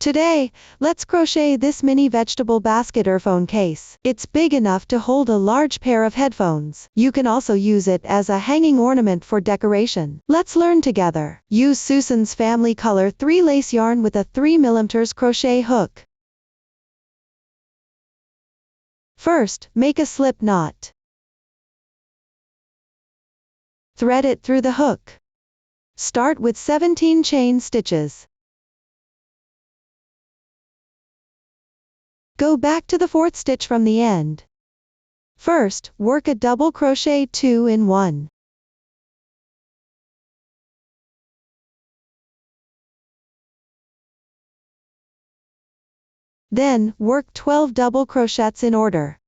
Today, let's crochet this mini vegetable basket earphone case. It's big enough to hold a large pair of headphones. You can also use it as a hanging ornament for decoration. Let's learn together. Use Susnan's family color 3 lace yarn with a 3mm crochet hook. First, make a slip knot. Thread it through the hook. Start with 17 chain stitches. Go back to the 4th stitch from the end. First, work a double crochet 2 in 1. Then, work 12 double crochets in order.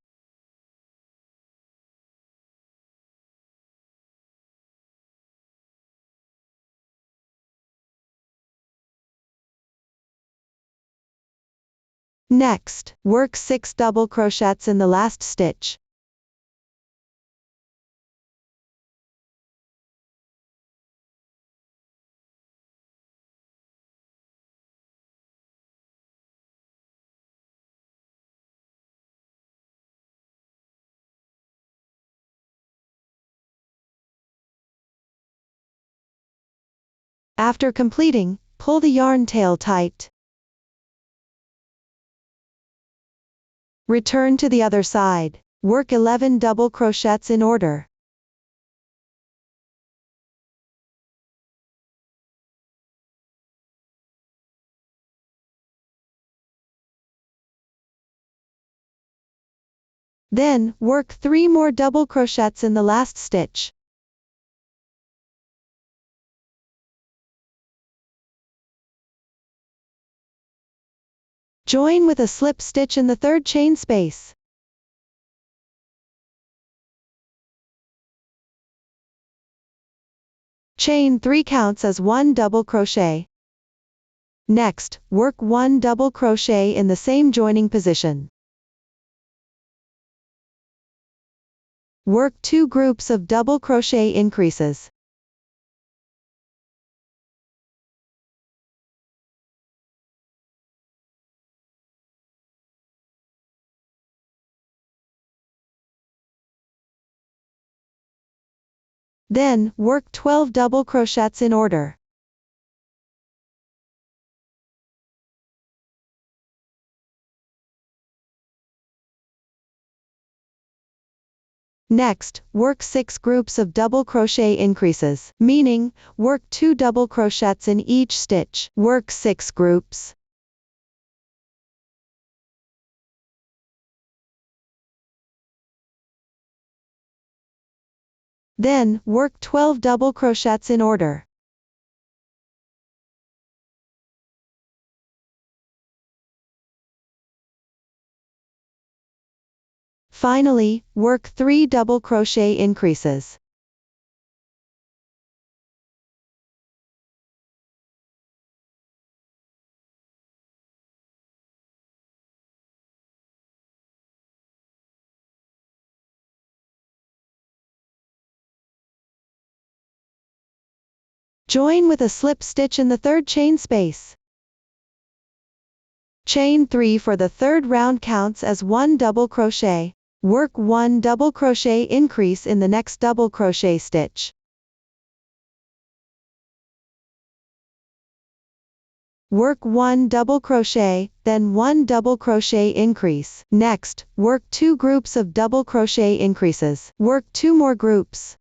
Next, work 6 double crochets in the last stitch. After completing, pull the yarn tail tight. Return to the other side. Work 11 double crochets in order. Then, work 3 more double crochets in the last stitch. Join with a slip stitch in the 3rd chain space. Chain 3 counts as 1 double crochet. Next, work 1 double crochet in the same joining position. Work 2 groups of double crochet increases. Then, work 12 double crochets in order. Next, work 6 groups of double crochet increases, meaning, work 2 double crochets in each stitch. Work 6 groups. Then, work 12 double crochets in order. Finally, work 3 double crochet increases. Join with a slip stitch in the 3rd chain space. Chain 3 for the 3rd round counts as 1 double crochet. Work 1 double crochet increase in the next double crochet stitch. Work 1 double crochet, then 1 double crochet increase. Next, work 2 groups of double crochet increases. Work 2 more groups.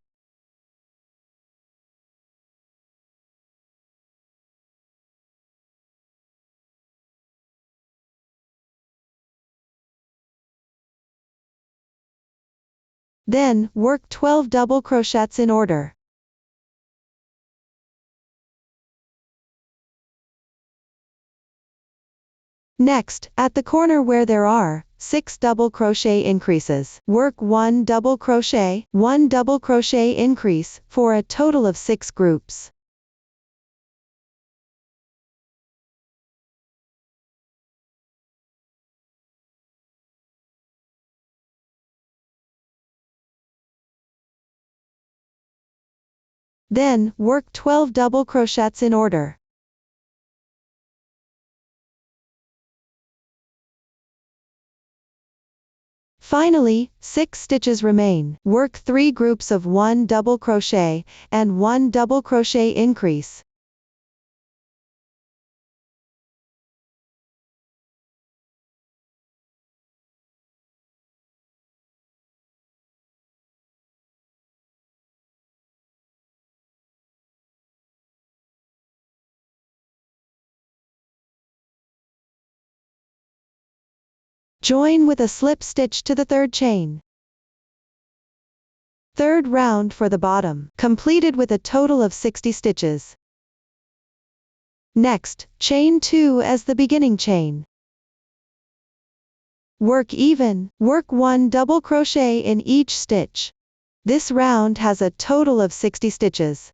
Then, work 12 double crochets in order. Next, at the corner where there are 6 double crochet increases, work 1 double crochet, 1 double crochet increase, for a total of 6 groups. Then, work 12 double crochets in order. Finally, 6 stitches remain. Work 3 groups of 1 double crochet, and 1 double crochet increase. Join with a slip stitch to the 3rd chain. 3rd round for the bottom, completed with a total of 60 stitches. Next, chain 2 as the beginning chain. Work even, work 1 double crochet in each stitch. This round has a total of 60 stitches.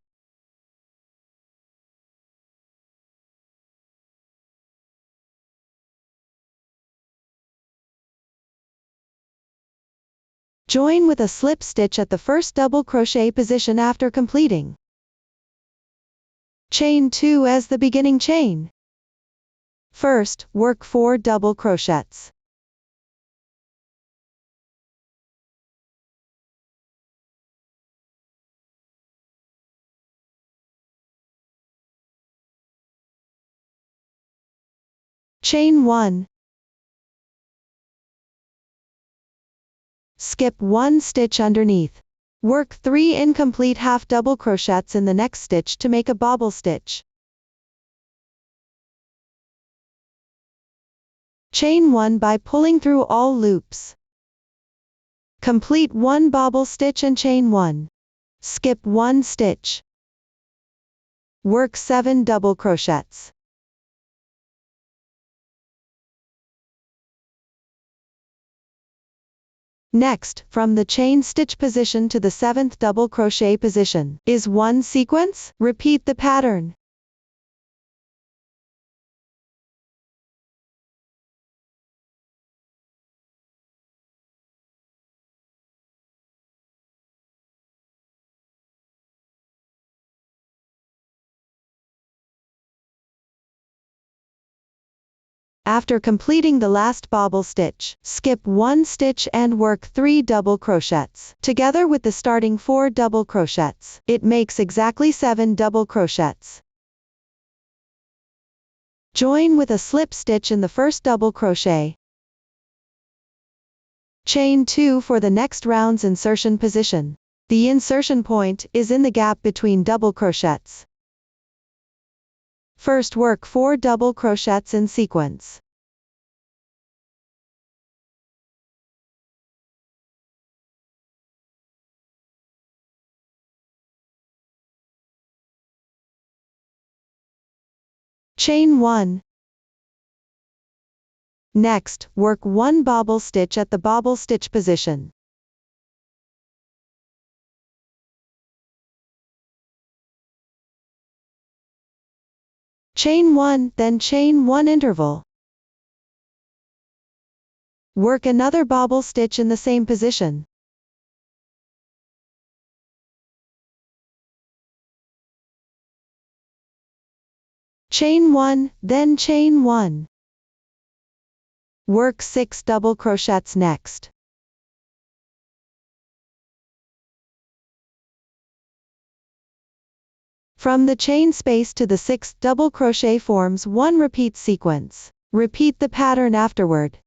Join with a slip stitch at the first double crochet position after completing. Chain 2 as the beginning chain. First, work 4 double crochets. Chain 1. Skip 1 stitch underneath. Work 3 incomplete half double crochets in the next stitch to make a bobble stitch. Chain 1 by pulling through all loops. Complete 1 bobble stitch and chain 1. Skip 1 stitch. Work 7 double crochets. Next, from the chain stitch position to the 7th double crochet position, is 1 sequence. Repeat the pattern. After completing the last bobble stitch, skip 1 stitch and work 3 double crochets. Together with the starting 4 double crochets, it makes exactly 7 double crochets. Join with a slip stitch in the first double crochet. Chain 2 for the next round's insertion position. The insertion point is in the gap between double crochets. First, work 4 double crochets in sequence. Chain 1. Next, work 1 bobble stitch at the bobble stitch position. Chain 1, then chain 1 interval. Work another bobble stitch in the same position. Chain 1, then chain 1. Work 6 double crochets next. From the chain space to the 6th double crochet forms 1 repeat sequence. Repeat the pattern afterward.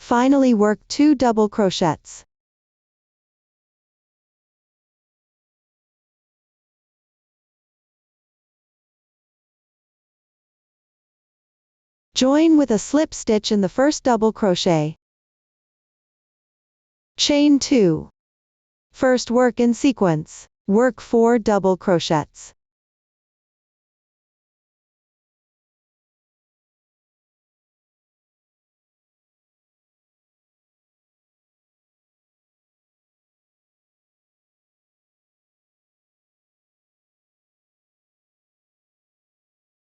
Finally, work 2 double crochets. Join with a slip stitch in the first double crochet. Chain 2. First, work in sequence. Work 4 double crochets.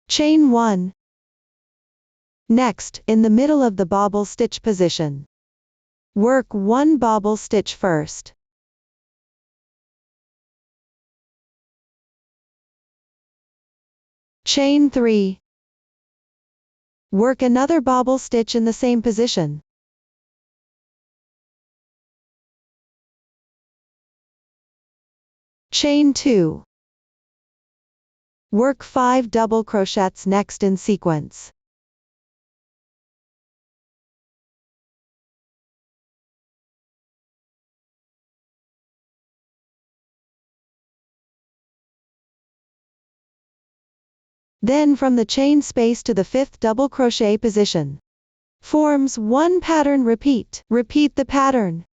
Chain 1. Next, in the middle of the bobble stitch position, work 1 bobble stitch first. Chain 3. Work another bobble stitch in the same position. Chain 2. Work 5 double crochets next in sequence. Then from the chain space to the 5th double crochet position, forms 1 pattern. Repeat the pattern.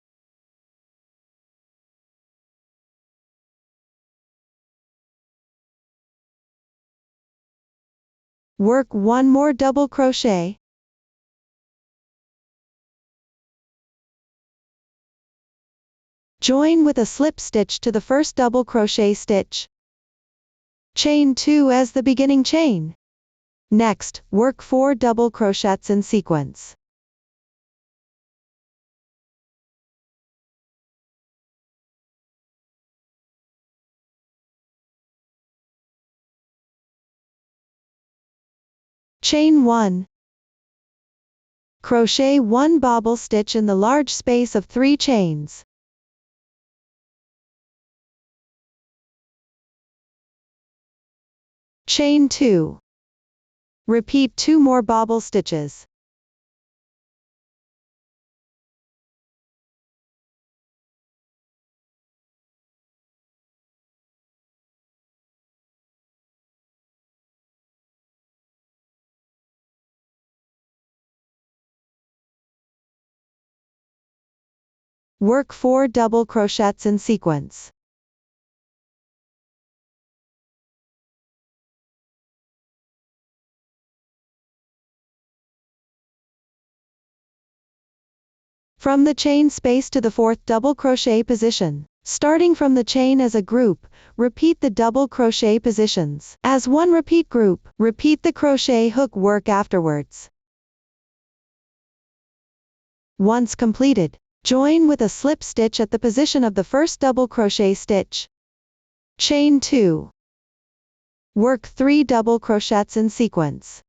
Work 1 more double crochet. Join with a slip stitch to the first double crochet stitch. Chain 2 as the beginning chain. Next, work 4 double crochets in sequence. Chain 1. Crochet 1 bobble stitch in the large space of 3 chains. Chain 2. Repeat 2 more bobble stitches. Work 4 double crochets in sequence. From the chain space to the 4th double crochet position, starting from the chain as a group, repeat the double crochet positions as one repeat group. Repeat the crochet hook work afterwards. Once completed, join with a slip stitch at the position of the first double crochet stitch. Chain 2. Work 3 double crochets in sequence.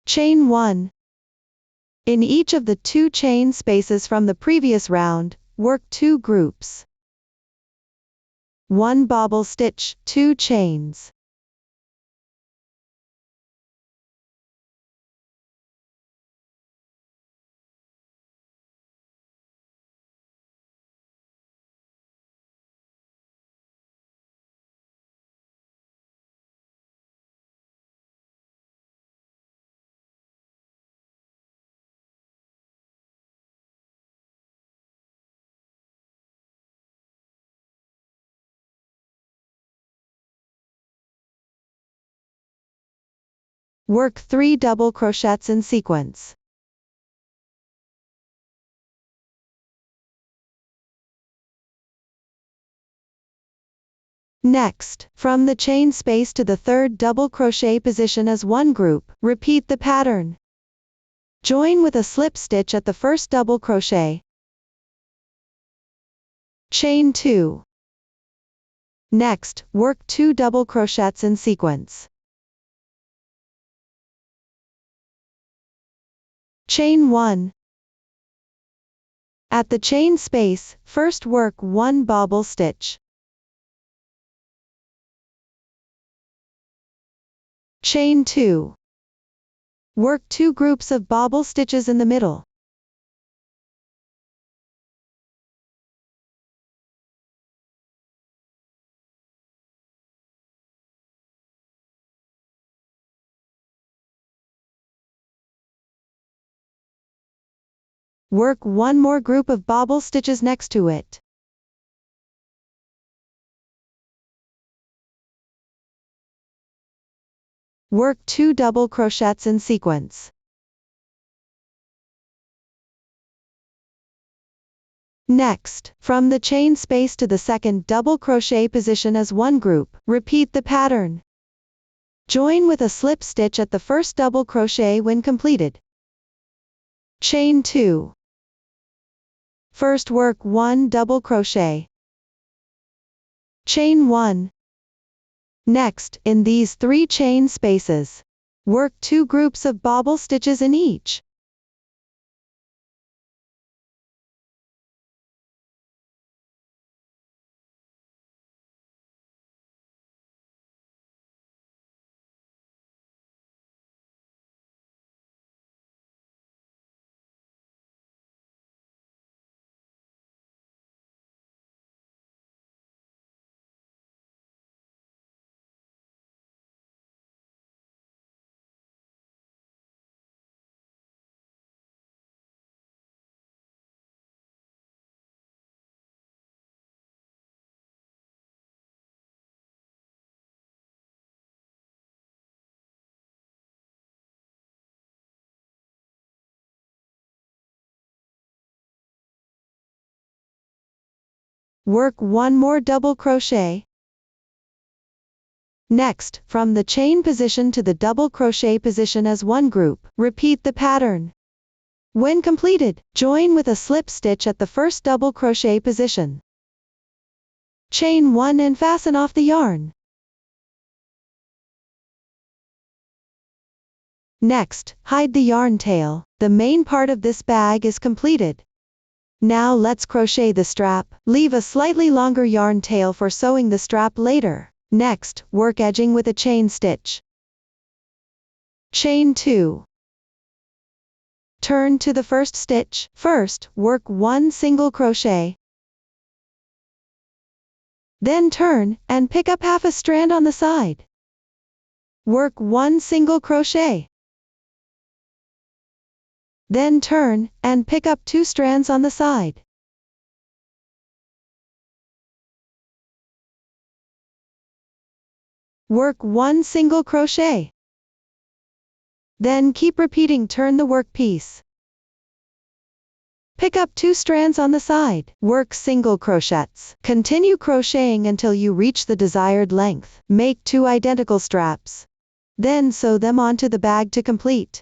Chain 1. In each of the 2 chain spaces from the previous round, work 2 groups. 1 bobble stitch, 2 chains. Work 3 double crochets in sequence. Next, from the chain space to the 3rd double crochet position as one group, repeat the pattern. Join with a slip stitch at the first double crochet. Chain 2. Next, work 2 double crochets in sequence. Chain 1. At the chain space, first work 1 bobble stitch. Chain 2. Work 2 groups of bobble stitches in the middle. Work 1 more group of bobble stitches next to it. Work 2 double crochets in sequence. Next, from the chain space to the second double crochet position as one group, repeat the pattern. Join with a slip stitch at the first double crochet when completed. Chain 2. First work 1 double crochet. Chain 1. Next, in these 3 chain spaces, work 2 groups of bobble stitches in each. Work 1 more double crochet. Next, from the chain position to the double crochet position as one group, repeat the pattern. When completed, join with a slip stitch at the first double crochet position. Chain 1 and fasten off the yarn. Next, hide the yarn tail. The main part of this bag is completed. Now let's crochet the strap. Leave a slightly longer yarn tail for sewing the strap later. Next, work edging with a chain stitch. Chain 2. Turn to the first stitch. First, work 1 single crochet. Then turn, and pick up half a strand on the side. Work 1 single crochet. Then turn, and pick up 2 strands on the side. Work 1 single crochet. Then keep repeating, turn the work piece. Pick up 2 strands on the side. Work single crochets. Continue crocheting until you reach the desired length. Make 2 identical straps. Then sew them onto the bag to complete.